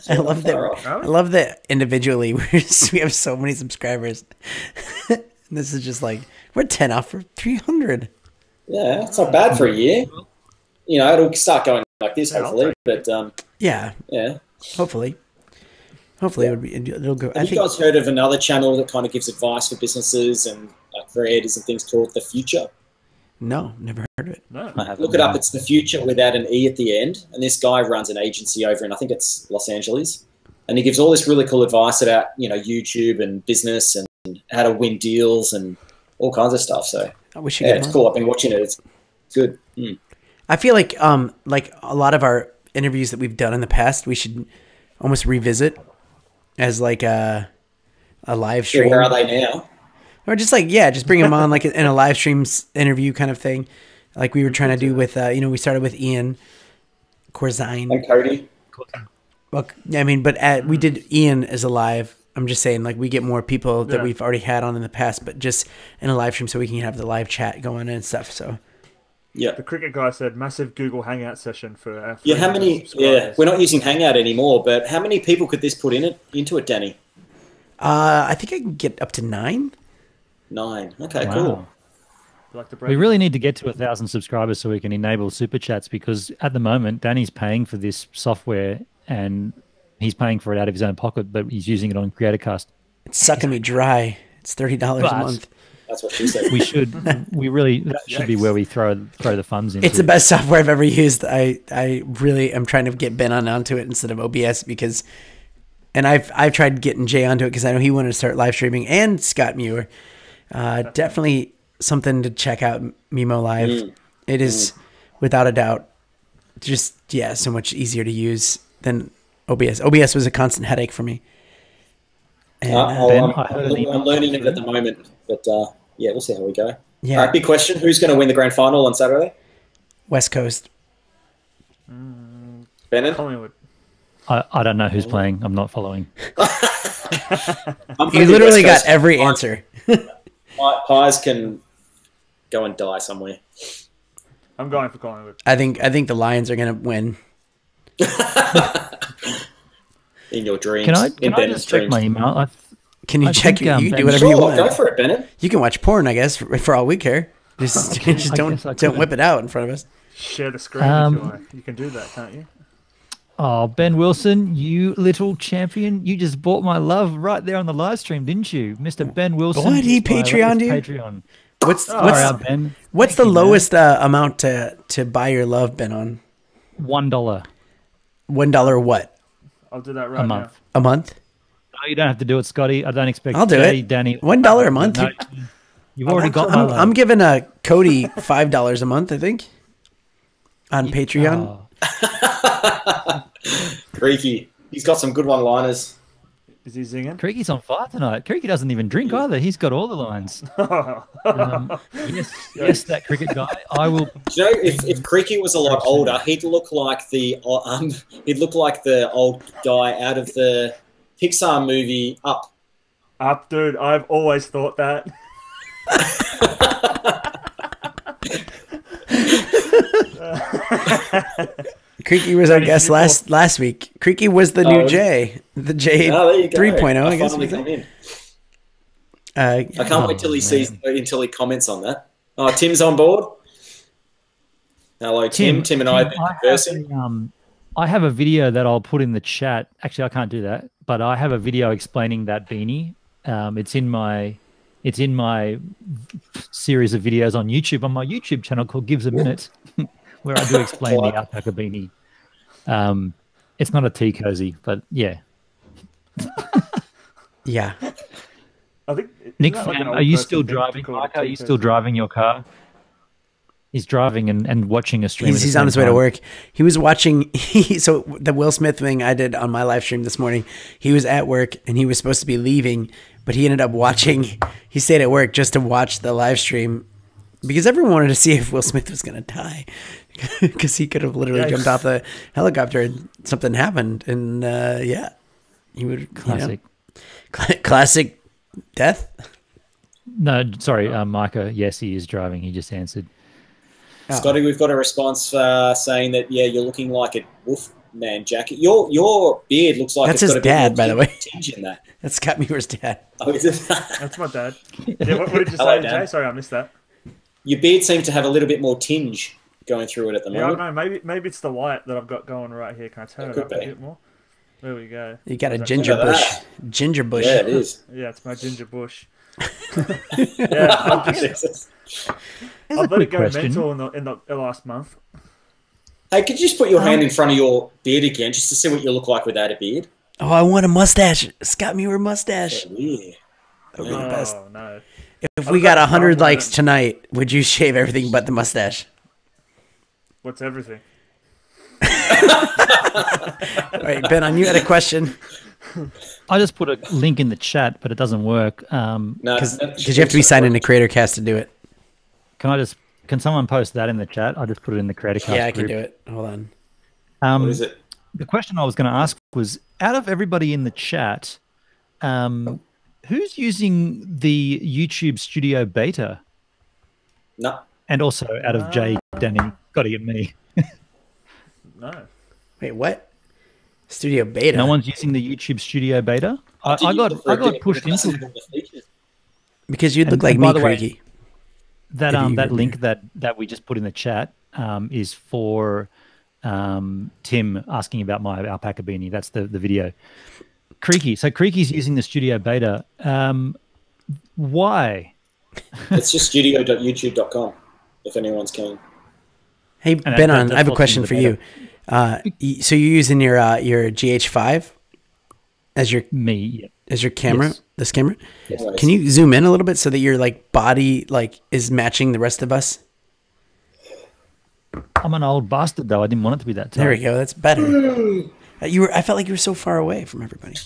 So I love that. I love that individually we have so many subscribers. This is just like we're 10 off for 300. Yeah, it's not bad for a year. You know, it'll start going like this hopefully. But yeah, hopefully it'll go. Have you guys heard of another channel that kind of gives advice for businesses and creators and things called The Future? No, never heard of it. No, look it up. It's The Future without an E at the end. And this guy runs an agency over in, I think it's Los Angeles. And he gives all this really cool advice about, you know, YouTube and business and how to win deals and all kinds of stuff. So I wish it's cool. I've been watching it. It's good. I feel like a lot of our interviews that we've done in the past, we should almost revisit as like a live stream. Yeah, where are they now? Or just like, just bring them on like in a live stream interview kind of thing. Like we were trying to do with, we started with Ian Corzine. And Cody. Well, I mean, but we did Ian as a live. I'm just saying, like, we get more people that we've already had on in the past, but just in a live stream so we can have the live chat going and stuff. So, yeah. The Cricket guy said massive Google Hangout session for our how many? Yeah, we're not using Hangout anymore, but how many people could this put into it, Danny? I think I can get up to 9. 9. Okay, cool. We really need to get to 1,000 subscribers so we can enable super chats, because at the moment Danny's paying for this software and he's paying for it out of his own pocket, but he's using it on CreatorCast. It's sucking me dry. It's $30 a month. That's what she said. That should be where we throw the funds in. It's the best software I've ever used. I really am trying to get Ben onto it instead of OBS because, and I've tried getting Jay onto it because I know he wanted to start live streaming, and Scott Muir. Definitely something to check out, Mimo Live. It is without a doubt just so much easier to use than OBS. OBS was a constant headache for me. And, I'm learning it at the moment, but we'll see how we go. Yeah. All right, big question: who's going to win the grand final on Saturday? West Coast. Bennett. Collingwood. I don't know who's playing. I'm not following. You literally got every answer. Pies can go and die somewhere. I'm going for Collingwood. I think the Lions are going to win. In your dreams. Can I just check my email? Can you check? You can do whatever you want. Go for it, Bennett. You can watch porn, I guess, for all we care. Just don't whip it out in front of us. Share the screen if you like. You can do that, can't you? Oh, Ben Wilson, you little champion. You just bought my love right there on the live stream, didn't you? Mr. Ben Wilson. What? He Patreoned you? Patreon. What's the lowest amount to buy your love, Ben, on? $1. $1 what? I'll do that right now. A month? No, you don't have to do it, Scotty. I don't expect I'll do it. Danny. $1 a month? No, you've already got my love. I'm giving Cody $5 a month, I think, on Patreon. Crickey. He's got some good one-liners. Is he singing? Crickey's on fire tonight. Crickey doesn't even drink either. He's got all the lines. Yes, that cricket guy. I will. Do you know, if Crickey was a lot older, he'd look like the old guy out of the Pixar movie Up. Up, dude. I've always thought that. Crickey was our guest last week. Crickey was the new Jay. The Jay 3.0, I guess. I can't wait till he comments on that. Oh, Tim's on board. Hello, Tim. Tim and I have been conversing. I have a video that I'll put in the chat. Actually, I can't do that, but I have a video explaining that beanie. It's in my series of videos on YouTube, on my YouTube channel called Gives a Minute, where I do explain the alpaca beanie. It's not a tea cozy, but yeah. Yeah. I think Nick, are you still driving? Mike, are you still driving your car? He's driving and watching a stream. He's on his way to work. He was watching. So the Will Smith thing I did on my live stream this morning. He was at work and he was supposed to be leaving, but he ended up watching. He stayed at work just to watch the live stream because everyone wanted to see if Will Smith was going to die, because he could have literally jumped off the helicopter and something happened. And he would classic, classic death. No, sorry, Micah. Yes, he is driving. He just answered. Scotty, we've got a response saying that you're looking like a Wolfman jacket. Your beard looks like That's it's his got a dad, bit by more the way. tinge in that. That's Scott Muir's dad. Oh, is it? That's my dad. Yeah, what did you Hello, say, Dad. Jay? Sorry, I missed that. Your beard seems to have a little bit more tinge going through it at the Yeah, I moment. don't know. Maybe it's the light that I've got going right here. Can I turn It it up could a be. bit more? There we go. You got a Look ginger at bush. that. Ginger bush. Yeah, it is. Yeah, it's my ginger bush. Yeah, I've let quick it go question. mental in the last month. Hey, could you just put your hand in front of your beard again, just to see what you look like without a beard? Oh, I want a mustache. Scott Muir mustache. Yeah. That would be the best. Oh no. If we got 100 likes tonight, would you shave everything but the mustache? What's everything? All right, Ben, you had a question. I just put a link in the chat, but it doesn't work. No, Because you have to be signed into CreatorCast to do it. Can someone post that in the chat? I just put it in the CreatorCast Yeah, I can group. do it. Hold on. What is it? The question I was going to ask was, out of everybody in the chat, who's using the YouTube Studio Beta? No. And also, out of Jay, Danny, got to get me. No. Wait, what? Studio Beta? No one's using the YouTube Studio Beta. I got pushed into Because you'd look And- like and me, by the way- Crickey. that. If you That were link that we just put in the chat is for Tim asking about my alpaca beanie. That's the video. Crickey. So Creaky's using the Studio Beta. Why? It's just studio.youtube.com, if anyone's keen. Hey, that- Ben, that I have a falls question into for the you. So you're using your GH5 as your Me? camera, Yes. this camera? Yes. Anyways. Can you zoom in a little bit so that your body is matching the rest of us? I'm an old bastard though. I didn't want it to be that tight. There we go. That's better. I felt like you were so far away from everybody.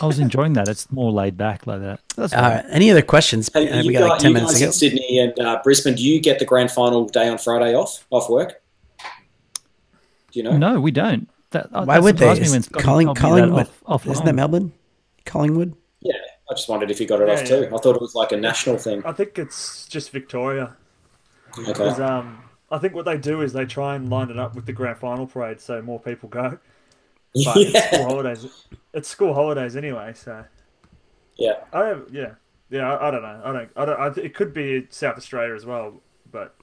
I was enjoying that. It's more laid back like that. That's fine. Any other questions? Hey, We got like 10 you minutes guys to in go. Sydney and Brisbane, do you get the grand final day on Friday off work? Do you know? No, we don't. Why would they? Me when Scotty Collingwood? told me that Isn't that offline. Melbourne? Collingwood? Yeah, I just wondered if you got it off too. I thought it was like a national thing. I think it's just Victoria. Okay. Because I think what they do is they try and line it up with the grand final parade so more people go. But it's school holidays. It's school holidays anyway, so Yeah. I don't know. It could be South Australia as well, but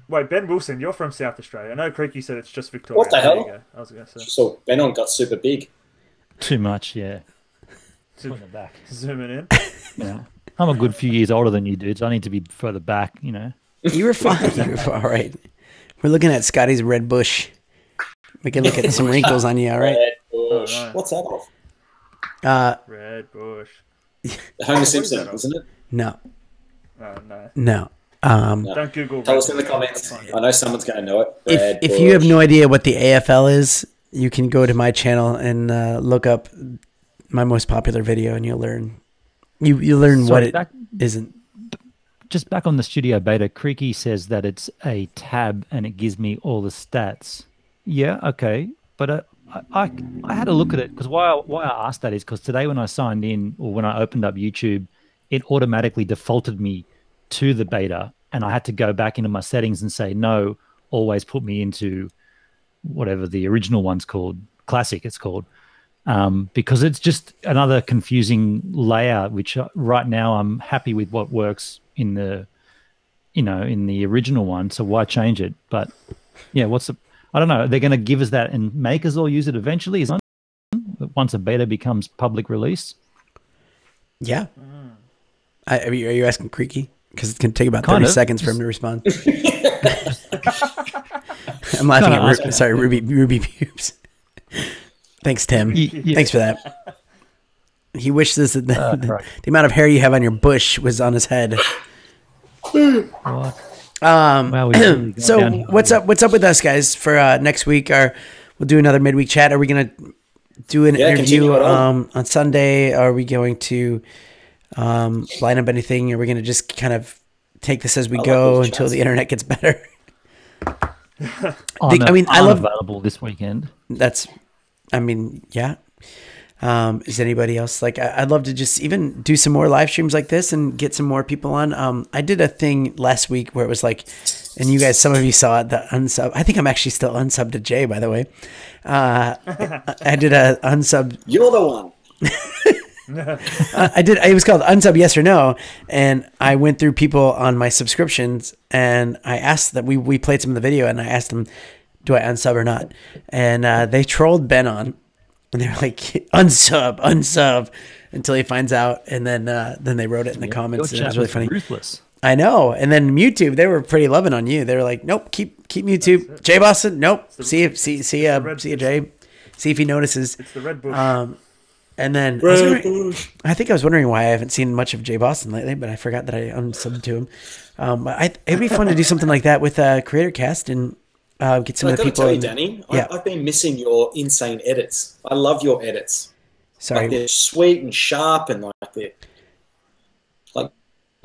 wait, Ben Wilson, you're from South Australia. I know Crickey said it's just Victoria. What the There hell? you go. I was going to say So Benon got super big. Too much, yeah. Put it back. zooming in. Yeah. I'm a good few years older than you dudes. I need to be further back, you know. You were fine. You were fine. All right. We're looking at Scotty's red bush. We can look at some wrinkles on you, all right? Red Bush. Oh, no. What's that of? Red Bush. Homer is Simpson, that of? isn't it? No. Oh no! No. No. Don't Google. Tell Red us in the Bush. comments. That's fine. I know someone's going to know it. Red If you have Bush. no idea what the AFL is, you can go to my channel and look up my most popular video, and you'll learn. You learn what it isn't. Just back on the Studio Beta, Crickey says that it's a tab and it gives me all the stats. Yeah, okay. But I had a look at it because why I asked that is because today when I signed in or when I opened up YouTube, it automatically defaulted me to the beta and I had to go back into my settings and say, no, always put me into whatever the original one's called, Classic it's called. Because it's just another confusing layout, which right now I'm happy with what works in the, in the original one. So why change it? But yeah, I don't know. They're going to give us that and make us all use it eventually. Once a beta becomes public release. Yeah. Are you asking Crickey? Because it's going to take about Kind 30 of. seconds for him to respond. I'm laughing at Ruby Pubes. Thanks, Tim. Yeah. Thanks for that. He wishes that right. the amount of hair you have on your bush was on his head. What? Wow, we've really gone So down here. what's up with us guys for next week? We'll do another midweek chat. Are we gonna do an interview continue it on Sunday? Are we going to line up anything? Are we gonna just kind of take this as we like go those until chats. the internet gets better? I'm I love available this weekend. Yeah. Is anybody else like? I'd love to just even do some more live streams like this and get some more people on. I did a thing last week where it was like, and you guys, some of you saw it. The unsub. I think I'm actually still unsubbed to Jay, by the way. I did a unsub. You're the one. I did. It was called Unsub Yes or No, and I went through people on my subscriptions, and I asked that we played some of the video, and I asked them, "Do I unsub or not?" And they trolled Ben on, and they were like, "Unsub," until he finds out, and then they wrote it in the comments. And it was really funny. Ruthless. I know. And then YouTube, they were pretty loving on you. They were like, "Nope, keep YouTube." Jay Boston, nope. See you, Jay. See if he notices. It's the red bush. And then I think I was wondering why I haven't seen much of Jay Boston lately, but I forgot that I unsubbed to him. But it'd be fun to do something like that with Creator Cast and get some of the people. Tell you, Danny, yeah. I've been missing your insane edits. I love your edits. Sorry, like they're sweet and sharp, and like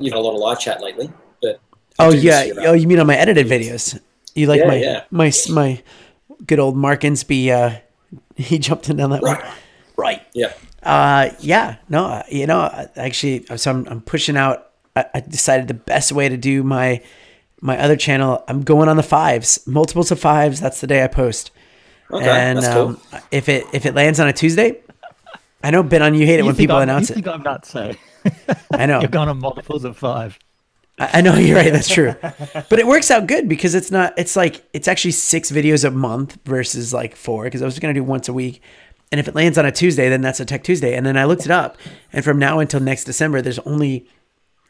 you've had a lot of live chat lately. But you mean on my edited videos? You like my good old Mark Insby? He jumped in on that one. Right. Yeah. No, actually, so I'm pushing out. I decided the best way to do my other channel, I'm going on the 5s, multiples of 5s. That's the day I post. Okay, and that's cool. If it lands on a Tuesday, I know, Ben, you hate it when people announce it. You think I'm nuts, say. I know. You're going on multiples of 5. I know, you're right. That's true. But it works out good because it's actually 6 videos a month versus like 4, because I was going to do once a week. And if it lands on a Tuesday, then that's a Tech Tuesday. And then I looked it up, and from now until next December, there's only,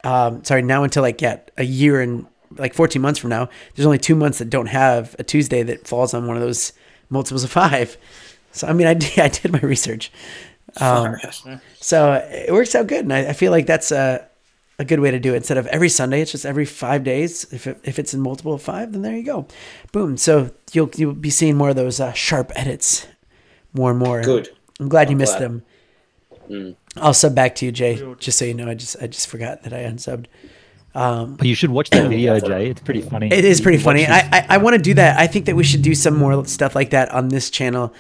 now until like a year and like 14 months from now, there's only 2 months that don't have a Tuesday that falls on one of those multiples of 5. So, I mean, I did my research. So it works out good. And I feel like that's a good way to do it. Instead of every Sunday, it's just every 5 days. If it's in multiple of 5, then there you go. Boom. So you'll be seeing more of those sharp edits. More and more. Good. I'm glad you missed them. Mm. I'll sub back to you, Jay. Just so you know, I just forgot that I unsubbed. But you should watch that video, Jay. It's pretty funny. It is pretty funny. I want to do that. I think that we should do some more stuff like that on this channel.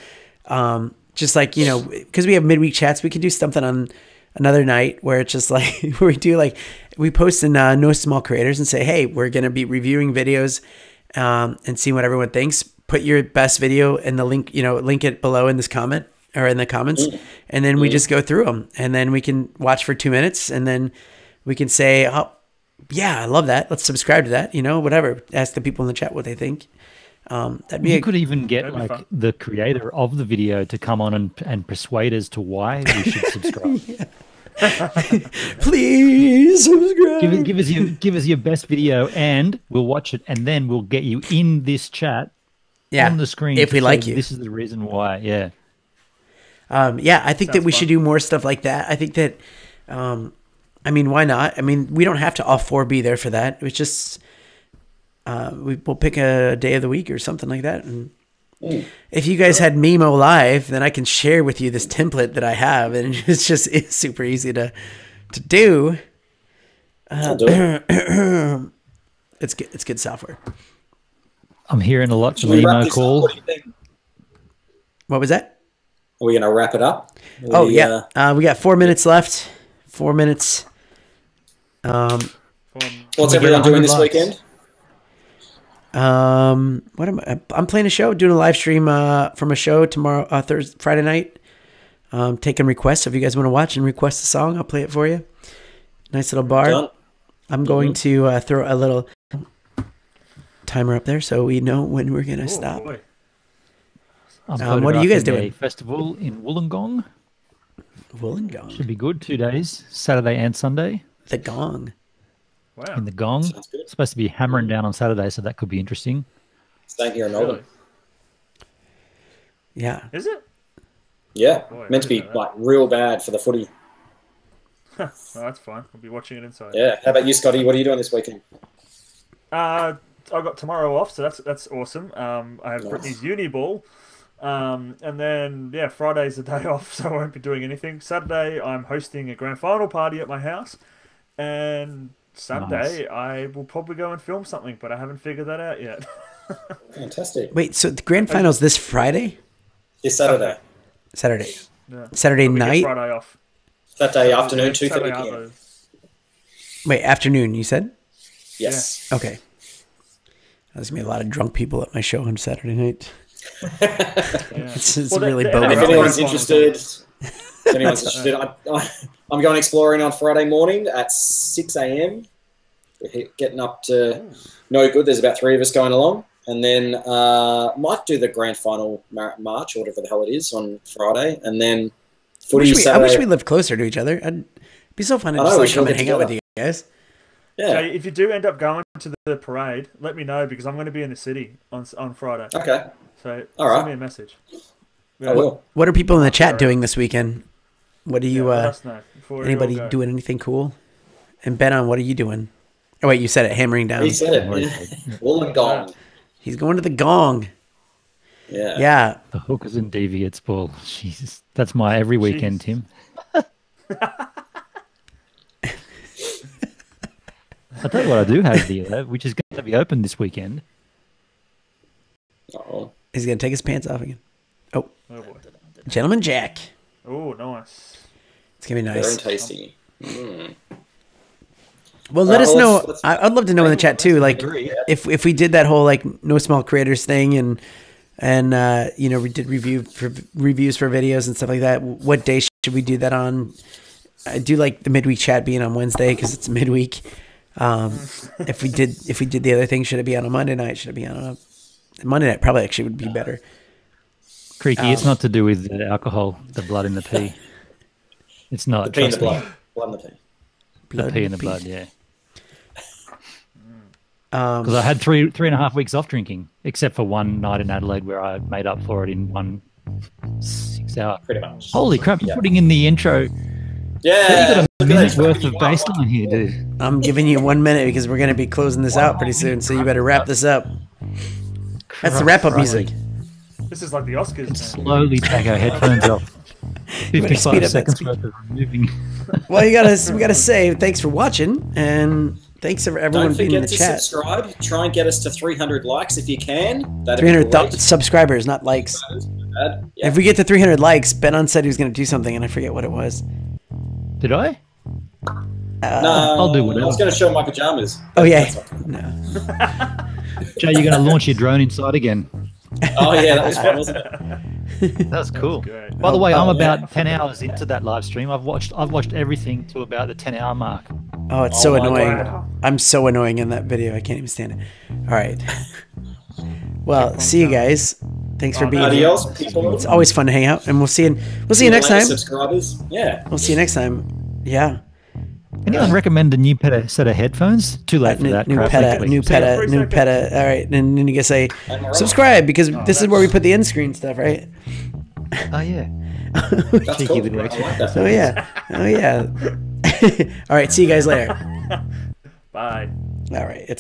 Just like, because we have midweek chats, we could do something on another night where it's just like where we post in No Small Creators and say, hey, we're gonna be reviewing videos and seeing what everyone thinks. Put your best video in the link, link it below in this comment or in the comments. And then we just go through them, and then we can watch for 2 minutes, and then we can say, oh yeah, I love that. Let's subscribe to that, whatever. Ask the people in the chat what they think. You could even get like the creator of the video to come on and persuade us to why we should subscribe. Please subscribe. Give us your best video, and we'll watch it, and then we'll get you in this chat. On the screen if we like you. This is the reason why. I think that we should do more stuff like that. I think that why not? I mean, we don't have to all 4 be there for that. It's just we'll pick a day of the week or something like that. And if you guys had Mimo live, then I can share with you this template that I have, and it's super easy to do. I'll do it. It's good software. I'm hearing a lot from Nemo call. What do you think? What was that? Are we going to wrap it up? We got 4 minutes left. 4 minutes. What's everyone doing this weekend? I'm playing a show, doing a live stream from a show tomorrow, Friday night. Taking requests. If you guys want to watch and request a song, I'll play it for you. Nice little bar. Done. I'm going to throw a little timer up there so we know when we're gonna stop. What are you guys doing? A festival in Wollongong. Wollongong should be good. 2 days, Saturday and Sunday. The Gong. Wow. In the Gong. It's supposed to be hammering down on Saturday, so that could be interesting. Same here in Melbourne. Yeah. Is it? Yeah. Meant to be like real bad for the footy. Well, that's fine. We'll be watching it inside. Yeah. How about you, Scotty? What are you doing this weekend? I got tomorrow off, so that's awesome. I have Brittany's uni ball, and then Friday's the day off, so I won't be doing anything. Saturday I'm hosting a grand final party at my house, and Sunday I will probably go and film something, but I haven't figured that out yet. Fantastic. Wait, so the grand final's this Friday? This Saturday. Saturday. Yeah. Saturday We get night? Friday off. Saturday afternoon, 2:30 Saturday p.m. after. Wait, afternoon, you said? Yes. Okay. There's going to be a lot of drunk people at my show on Saturday night. Yeah. It's Well, really the And if bogus. anyone's Finals interested, I'm going exploring on Friday morning at 6 a.m. We're getting up to no good. There's about 3 of us going along. And then might do the grand final march or whatever the hell it is on Friday. And then footy I Saturday. wish we lived closer to each other. It'd be so fun to I know, we just should come all and get hang out with together. you guys. Yeah. So if you do end up going to the parade, let me know because I'm going to be in the city on Friday. Okay. So All right. send me a message. I will. What are people in the chat doing this weekend? What are you, let us know before we anybody all go. doing anything cool? And Ben, what are you doing? Oh, wait, you said it, hammering down. He said it. Wollongong. He's going to the gong. Yeah. Yeah. The hookers and deviates, Paul. Jesus, that's my every weekend, Tim. I'll tell you what I do have here, which is going to be open this weekend. Oh. He's going to take his pants off again. Oh, Oh boy. Gentleman Jack. Oh, nice. It's going to be Very nice. tasty. Mm. Well, let us know. let's- I'd love to know in the chat too, like Agree. if we did that whole like no small creators thing and you know we did reviews for videos and stuff like that. What day should we do that on? I do like the midweek chat being on Wednesday because it's midweek. If we did the other thing, should it be on a Monday night? Should it be on a Monday night? Probably actually would be better. Creaky, it's not to do with the alcohol, the blood in the pee. It's not. The pea in the trust me. blood. Blood in the pea. The pee in the blood, yeah. Um, Because I had three and a half weeks off drinking, except for one night in Adelaide where I made up for it in 1 6 hour. Pretty much. Holy crap! You're Yeah. putting in the intro. Yeah. You got a Look at minute's that. worth of baseline here, dude. I'm giving you 1 minute because we're going to be closing this out pretty soon, so you better wrap this up. That's the wrap up music. This is like the Oscars. man. Slowly take our headphones off. better speed 55 up that seconds speed. worth of removing. Well, we gotta say thanks for watching and thanks for everyone Don't being in forget the to chat. subscribe. Try and get us to 300 likes if you can. That'd 300 be great. subscribers, not likes. Yeah. If we get to 300 likes, Ben said he was going to do something, and I forget what it was. Did I? No, I'll do whatever. I was going to show my pajamas. Oh yeah, That's all. no. Jay, you're going to launch your drone inside again. Oh yeah, that was fun, wasn't it? That's cool. great. By the way, I'm yeah. about 10 hours into that live stream. I've watched everything to about the 10-hour mark. Oh, it's so Oh my annoying. God. I'm so annoying in that video. I can't even stand it. All right. Well, see you guys. Thanks for being here. Adios, people. It's always fun to hang out, and we'll see you next time. Subscribers. Yeah. We'll see you next time. Yeah. Anyone recommend a new set of headphones? Too late for that. New crap. peta, new See you in peta, 3 new seconds. peta. All right, and then you can say And we're on. subscribe because this is where we put the end screen stuff, right? Oh, yeah. That's Cheeky cool. with the I extra. like that. Oh yeah, oh yeah. All right, see you guys later. Bye. All right, it's